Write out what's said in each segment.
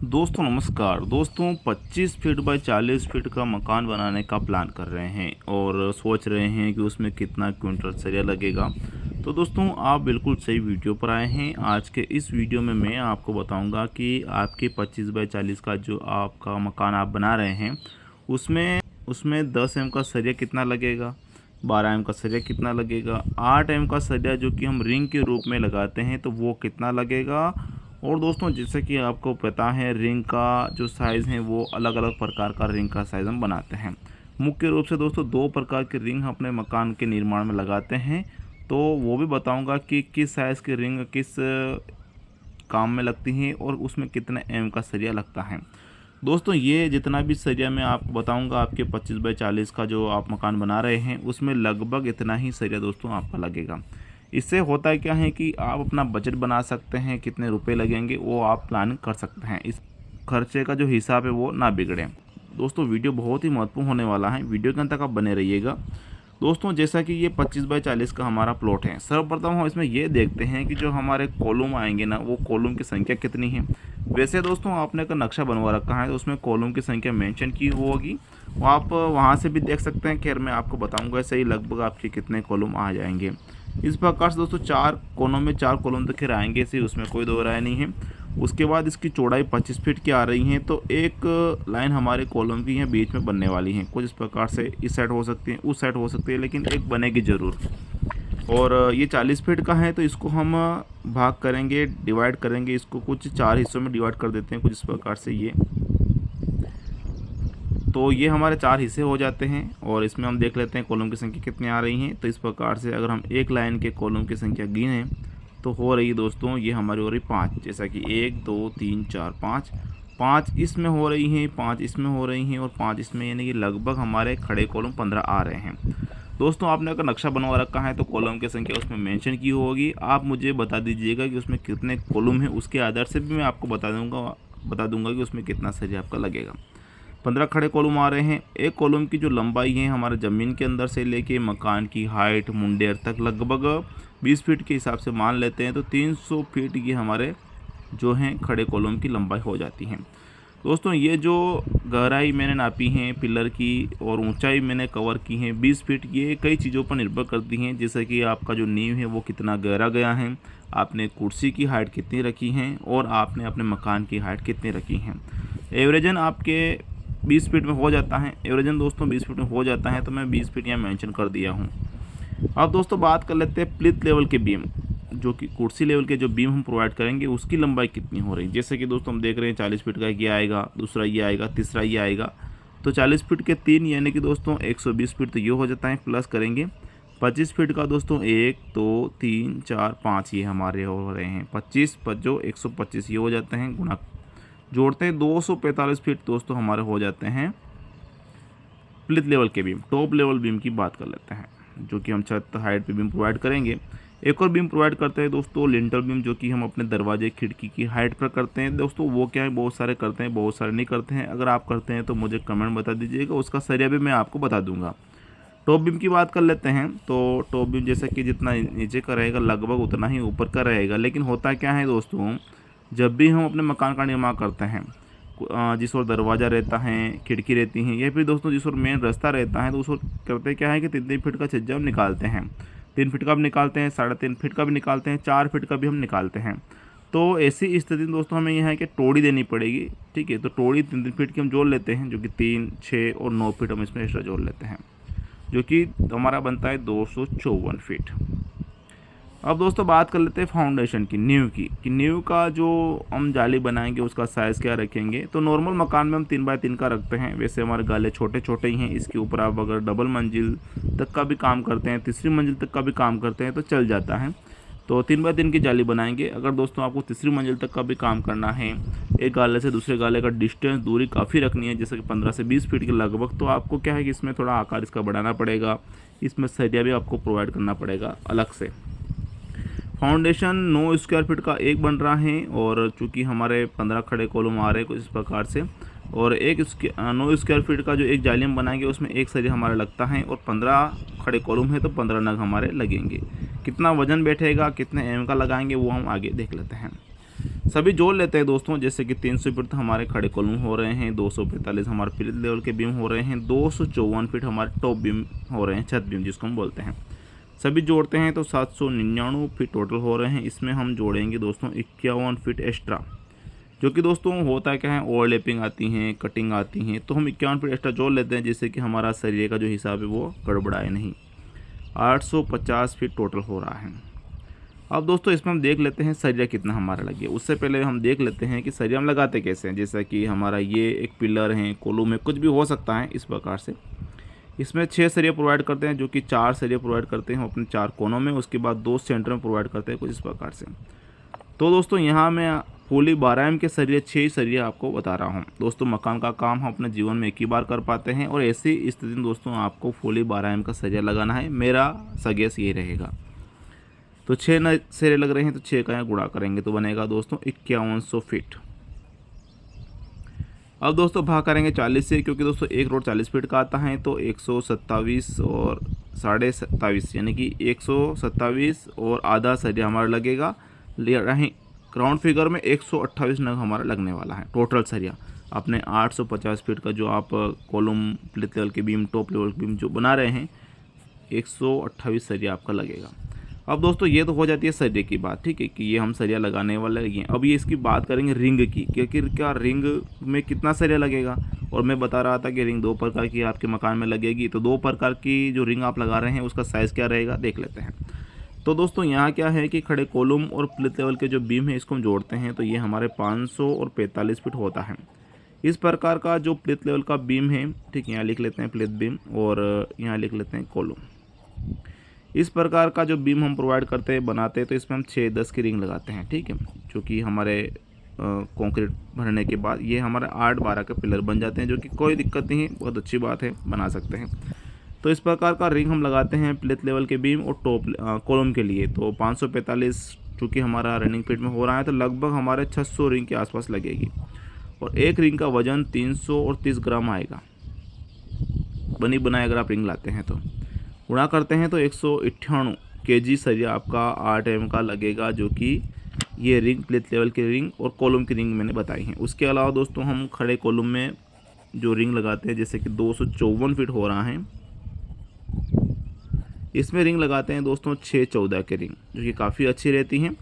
दोस्तों नमस्कार। दोस्तों 25 फीट बाय 40 फीट का मकान बनाने का प्लान कर रहे हैं और सोच रहे हैं कि उसमें कितना क्विंटल सरिया लगेगा। तो दोस्तों आप बिल्कुल सही वीडियो पर आए हैं। आज के इस वीडियो में मैं आपको बताऊंगा कि आपके 25 बाय 40 का जो आपका मकान आप बना रहे हैं उसमें उसमें 10 एम का सरिया कितना लगेगा, 12 एम का सरिया कितना लगेगा, 8 एम का सरिया जो कि हम रिंग के रूप में लगाते हैं तो वो कितना लगेगा। और दोस्तों जैसे कि आपको पता है रिंग का जो साइज़ है वो अलग अलग प्रकार का रिंग का साइज़ हम बनाते हैं। मुख्य रूप से दोस्तों दो प्रकार के रिंग हम अपने मकान के निर्माण में लगाते हैं, तो वो भी बताऊंगा कि किस साइज़ की रिंग किस काम में लगती हैं और उसमें कितने एम का सरिया लगता है। दोस्तों ये जितना भी सरिया मैं आपको बताऊंगा आपके 25 बाय 40 का जो आप मकान बना रहे हैं उसमें लगभग इतना ही सरिया दोस्तों आपका लगेगा। इससे होता है क्या है कि आप अपना बजट बना सकते हैं, कितने रुपए लगेंगे वो आप प्लान कर सकते हैं। इस खर्चे का जो हिसाब है वो ना बिगड़े। दोस्तों वीडियो बहुत ही महत्वपूर्ण होने वाला है, वीडियो के अंत तक आप बने रहिएगा। दोस्तों जैसा कि ये 25 बाय 40 का हमारा प्लॉट है, सर्वप्रथम हम इसमें ये देखते हैं कि जो हमारे कॉलम आएंगे ना वो कॉलम की संख्या कितनी है। वैसे दोस्तों आपने का नक्शा बनवा रखा है तो उसमें कॉलम की संख्या मेंशन की होगी, वो आप वहाँ से भी देख सकते हैं। खैर मैं आपको बताऊंगा ऐसे ही लगभग आपके कितने कॉलम आ जाएंगे। इस प्रकार से दोस्तों 4 कोनों में 4 कॉलम तो खैर आएंगे इसे, उसमें कोई दो राय नहीं है। उसके बाद इसकी चौड़ाई 25 फीट की आ रही है, तो एक लाइन हमारे कॉलम की है बीच में बनने वाली है। कुछ इस प्रकार से इस साइड हो सकती है, उस साइड हो सकती है, लेकिन एक बनेगी ज़रूर। और ये 40 फीट का है तो इसको हम भाग करेंगे, डिवाइड करेंगे, इसको कुछ 4 हिस्सों में डिवाइड कर देते हैं कुछ इस प्रकार से। तो ये हमारे 4 हिस्से हो जाते हैं और इसमें हम देख लेते हैं कॉलम की संख्या कितनी आ रही है। तो इस प्रकार से अगर हम एक लाइन के कॉलम की संख्या गिनें तो हो रही है दोस्तों ये हमारी हो रही 5, जैसा कि 1 2 3 4 5, 5 इसमें हो रही हैं, 5 इसमें हो रही हैं और 5 इसमें, यानी कि लगभग हमारे खड़े कॉलम 15 आ रहे हैं। दोस्तों आपने अगर नक्शा बनवा रखा है तो कॉलम की संख्या उसमें मेंशन की होगी। आप मुझे बता दीजिएगा कि उसमें कितने कॉलम हैं, उसके आधार से भी मैं आपको बता दूंगा कि उसमें कितना सरिया आपका लगेगा। 15 खड़े कॉलम आ रहे हैं। एक कॉलम की जो लंबाई है हमारे ज़मीन के अंदर से लेके मकान की हाइट मुंडेर तक लगभग 20 फीट के हिसाब से मान लेते हैं, तो 300 फीट की हमारे जो हैं खड़े कॉलम की लंबाई हो जाती है। दोस्तों ये जो गहराई मैंने नापी है पिलर की और ऊंचाई मैंने कवर की है 20 फीट, ये कई चीज़ों पर निर्भर करती हैं, जैसे कि आपका जो नींव है वो कितना गहरा गया है, आपने कुर्सी की हाइट कितनी रखी है और आपने अपने मकान की हाइट कितनी रखी है। एवरेजन आपके 20 फीट में हो जाता है, एवरेजन दोस्तों 20 फीट में हो जाता है, तो मैं 20 फीट यहाँ मेंशन कर दिया हूँ। अब दोस्तों बात कर लेते हैं प्लिथ लेवल के बीम, जो कि कुर्सी लेवल के जो बीम हम प्रोवाइड करेंगे उसकी लंबाई कितनी हो रही है। जैसे कि दोस्तों हम देख रहे हैं 40 फीट का ये आएगा, दूसरा ये आएगा, तीसरा ये आएगा, तो 40 फीट के 3 यानी कि दोस्तों 120 फीट तो ये हो जाता है। प्लस करेंगे 25 फीट का दोस्तों 1 2 3 4 5 ये हमारे हो रहे हैं 25 जो 125 ये हो जाते हैं, गुणा जोड़ते हैं 245 फीट दोस्तों हमारे हो जाते हैं प्लिथ लेवल के बीम। टॉप लेवल बीम की बात कर लेते हैं, जो कि हम छत हाइट पे बीम प्रोवाइड करेंगे। एक और बीम प्रोवाइड करते हैं दोस्तों लिंटर बीम, जो कि हम अपने दरवाजे खिड़की की हाइट पर करते हैं। दोस्तों वो क्या है, बहुत सारे करते हैं, बहुत सारे नहीं करते हैं। अगर आप करते हैं तो मुझे कमेंट बता दीजिएगा, उसका सरिया भी मैं आपको बता दूंगा। टॉप बीम की बात कर लेते हैं, तो टॉप बीम जैसे कि जितना नीचे का रहेगा लगभग उतना ही ऊपर का रहेगा। लेकिन होता क्या है दोस्तों, जब भी हम अपने मकान का निर्माण करते हैं, जिस ओर दरवाज़ा रहता है, खिड़की रहती हैं, या फिर दोस्तों जिस ओर मेन रास्ता रहता है, तो उस ओर करते क्या है कि 3 फीट का छज्जा हम निकालते हैं। 3 फीट का भी निकालते हैं, 3.5 फीट का भी निकालते हैं, 4 फीट का भी हम निकालते हैं। तो ऐसी स्थिति में दोस्तों हमें यह है कि टोड़ी देनी पड़ेगी। ठीक है, तो टोड़ी 3 फीट की हम जोड़ लेते हैं, जो कि 3 6 और 9 फीट हम इसमें एक्स्ट्रा जोड़ लेते हैं, जो कि हमारा बनता है 254 फीट। अब दोस्तों बात कर लेते हैं फाउंडेशन की, नींव की, कि नींव का जो हम जाली बनाएंगे उसका साइज़ क्या रखेंगे। तो नॉर्मल मकान में हम 3 बाय 3 का रखते हैं, वैसे हमारे गाले छोटे छोटे ही हैं। इसके ऊपर आप अगर डबल मंजिल तक का भी काम करते हैं, तीसरी मंजिल तक का भी काम करते हैं तो चल जाता है। तो 3 बाय 3 की जाली बनाएंगे। अगर दोस्तों आपको तीसरी मंजिल तक का भी काम करना है, एक गाले से दूसरे गाले का डिस्टेंस दूरी काफ़ी रखनी है, जैसे कि 15 से 20 फीट के लगभग, तो आपको क्या है कि इसमें थोड़ा आकार इसका बढ़ाना पड़ेगा, इसमें सरिया भी आपको प्रोवाइड करना पड़ेगा अलग से। फाउंडेशन 9 स्क्वायर फीट का एक बन रहा है, और चूँकि हमारे 15 खड़े कॉलम आ रहे हैं कुछ इस प्रकार से, और 9 स्क्वायर फीट का जो एक जाली हम बनाएंगे उसमें एक सरिया हमारा लगता है, और 15 खड़े कॉलम है तो 15 नग हमारे लगेंगे। कितना वजन बैठेगा, कितने एम का लगाएंगे वो हम आगे देख लेते हैं। सभी जोड़ लेते हैं दोस्तों, जैसे कि 300 फीट तो हमारे खड़े कॉलम हो रहे हैं, 245 हमारे प्लिथ लेवल के बीम हो रहे हैं, 254 फीट हमारे टॉप बीम हो रहे हैं, छत बीम जिसको हम बोलते हैं। सभी जोड़ते हैं तो 799 फीट टोटल हो रहे हैं। इसमें हम जोड़ेंगे दोस्तों 51 फीट एक्स्ट्रा, जो कि दोस्तों होता क्या है, ओवरलैपिंग आती हैं, कटिंग आती हैं, तो हम 51 फीट एक्स्ट्रा जोड़ लेते हैं, जिससे कि हमारा सरिये का जो हिसाब है वो गड़बड़ाए नहीं। 850 फीट टोटल हो रहा है। अब दोस्तों इसमें हम देख लेते हैं सरिया कितना हमारा लगे। उससे पहले हम देख लेते हैं कि सरिया हम लगाते कैसे हैं। जैसा कि हमारा ये एक पिलर है, कॉलम है, कुछ भी हो सकता है इस प्रकार से। इसमें 6 सरिया प्रोवाइड करते हैं, जो कि 4 सरिया प्रोवाइड करते हैं अपने 4 कोनों में, उसके बाद 2 सेंटर में प्रोवाइड करते हैं कुछ इस प्रकार से। तो दोस्तों यहाँ मैं फुली 12 mm के सरिया 6 सरिया आपको बता रहा हूँ। दोस्तों मकान का काम हम अपने जीवन में एक ही बार कर पाते हैं, और ऐसी स्थिति में दोस्तों आपको फुली 12 mm का सरिया लगाना है। मेरा सजेस्ट ये रहेगा। तो 6 सरिया लग रहे हैं तो 6 का यहाँ गुणा करेंगे तो बनेगा दोस्तों 5100 फीट। अब दोस्तों भाग करेंगे 40 से, क्योंकि दोस्तों एक रोड 40 फीट का आता है, तो 127 और 27.5 यानी कि 127 और आधा सरिया हमारा लगेगा। ग्राउंड फिगर में 128 नग हमारा लगने वाला है टोटल सरिया। अपने 850 फीट का जो आप कॉलम, प्लिथ लेवल के बीम, टॉप लेवल के बीम जो बना रहे हैं, 128 सरिया आपका लगेगा। अब दोस्तों ये तो हो जाती है सरिये की बात, ठीक है, कि ये हम सरिया लगाने वाले हैं। अब ये इसकी बात करेंगे रिंग की, क्योंकि क्या रिंग में कितना सरिया लगेगा। और मैं बता रहा था कि रिंग 2 प्रकार की आपके मकान में लगेगी, तो 2 प्रकार की जो रिंग आप लगा रहे हैं उसका साइज़ क्या रहेगा देख लेते हैं। तो दोस्तों यहाँ क्या है कि खड़े कॉलम और प्लिथ लेवल के जो बीम है इसको हम जोड़ते हैं, तो ये हमारे 500 और 45 फीट होता है। इस प्रकार का जो प्लिथ लेवल का बीम है, ठीक, यहाँ लिख लेते हैं प्लिथ बीम, और यहाँ लिख लेते हैं कॉलम। इस प्रकार का जो बीम हम प्रोवाइड करते हैं, बनाते हैं, तो इसमें हम 6-10 की रिंग लगाते हैं, ठीक है, जो कि हमारे कंक्रीट भरने के बाद ये हमारे 8-12 के पिलर बन जाते हैं, जो कि कोई दिक्कत नहीं है, बहुत अच्छी बात है, बना सकते हैं। तो इस प्रकार का रिंग हम लगाते हैं प्लिथ लेवल के बीम और टॉप कॉलम के लिए। तो 545 चूँकि हमारा रनिंग फीट में हो रहा है, तो लगभग हमारे 600 रिंग के आसपास लगेगी, और एक रिंग का वजन 330 ग्राम आएगा। बनी बनाए अगर आप रिंग लाते हैं तो गुणा करते हैं तो 198 kg सरिया आपका 8 mm का लगेगा, जो कि ये रिंग प्लिथ लेवल की रिंग और कॉलम की रिंग मैंने बताई हैं। उसके अलावा दोस्तों हम खड़े कॉलम में जो रिंग लगाते हैं, जैसे कि 254 फीट हो रहा है, इसमें रिंग लगाते हैं दोस्तों 6-14 के रिंग, जो कि काफ़ी अच्छी रहती हैं।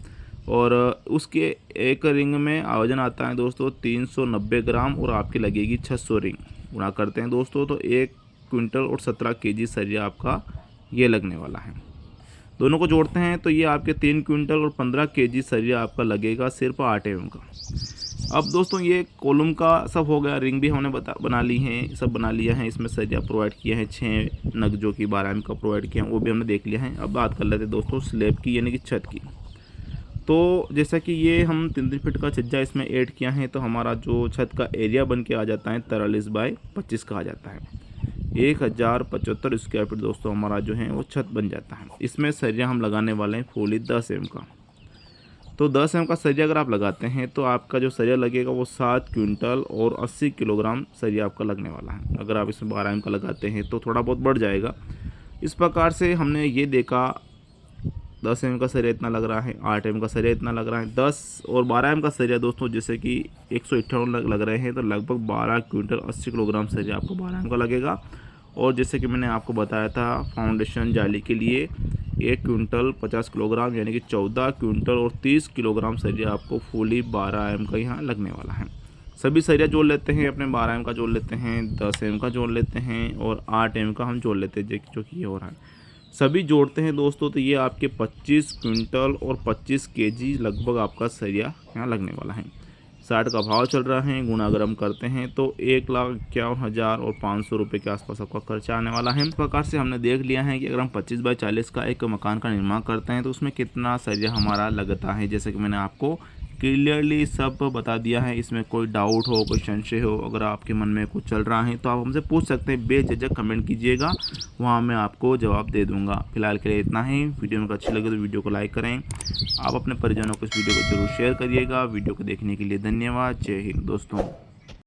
और उसके एक रिंग में वजन आता है दोस्तों 390 ग्राम, और आपकी लगेगी 600 रिंग। गुणा करते हैं दोस्तों तो 1 क्विंटल और 17 kg सरिया आपका ये लगने वाला है। दोनों को जोड़ते हैं तो ये आपके 3 क्विंटल और 15 kg सरिया आपका लगेगा सिर्फ 8 mm का। अब दोस्तों ये कॉलम का सब हो गया, रिंग भी हमने बना ली है, सब बना लिया है। इसमें सरिया प्रोवाइड किया है 6 नग, जो कि 12 mm का प्रोवाइड किया है, वो भी हमने देख लिया है। अब बात कर लेते हैं दोस्तों स्लैब की, यानी कि छत की। तो जैसा कि ये हम 3 फीट का छज्जा इसमें ऐड किया है, तो हमारा जो छत का एरिया बन के आ जाता है 43/25 का आ जाता है। 1075 स्क्वायर फीट दोस्तों हमारा जो है वो छत बन जाता है। इसमें सरिया हम लगाने वाले हैं फुली 10 mm का। तो 10 mm का सरिया अगर आप लगाते हैं तो आपका जो सरिया लगेगा वो 7 क्विंटल और 80 किलोग्राम सरिया आपका लगने वाला है। अगर आप इसमें 12 mm का लगाते हैं तो थोड़ा बहुत बढ़ जाएगा। इस प्रकार से हमने ये देखा, 10 mm का सरिया इतना लग रहा है, 8 mm का सरिया इतना लग रहा है, 10 और 12 mm का सरिया दोस्तों जैसे कि 158 लग रहे हैं, तो लगभग 12 क्विंटल 80 किलोग्राम सरिया आपको 12 mm का लगेगा। और जैसे कि मैंने आपको बताया था फाउंडेशन जाली के लिए 1 क्विंटल 50 किलोग्राम, यानी कि 14 क्विंटल और 30 किलोग्राम सरिया आपको फुली 12 mm का यहाँ लगने वाला है। सभी सरिया जोड़ लेते हैं, अपने 12 mm का जोड़ लेते हैं, 10 mm का जोड़ लेते हैं, और 8 mm का हम जोड़ लेते हैं, जो कि ये हो रहा है। सभी जोड़ते हैं दोस्तों तो ये आपके 25 क्विंटल और 25 kg लगभग आपका सरिया यहाँ लगने वाला है। 60 का भाव चल रहा है, गुणा अगर हम करते हैं तो 1,51,500 रुपये के आसपास आपका खर्चा आने वाला है। इस प्रकार से हमने देख लिया है कि अगर हम 25/40 का एक मकान का निर्माण करते हैं तो उसमें कितना सरिया हमारा लगता है। जैसे कि मैंने आपको क्लियरली सब बता दिया है। इसमें कोई डाउट हो, कोई संशय हो, अगर आपके मन में कुछ चल रहा है तो आप हमसे पूछ सकते हैं, बेझिझक कमेंट कीजिएगा, वहाँ मैं आपको जवाब दे दूँगा। फिलहाल के लिए इतना ही। वीडियो में अच्छी लगे तो वीडियो को लाइक करें, आप अपने परिजनों को इस वीडियो को जरूर शेयर करिएगा। वीडियो को देखने के लिए धन्यवाद। जय हिंद दोस्तों।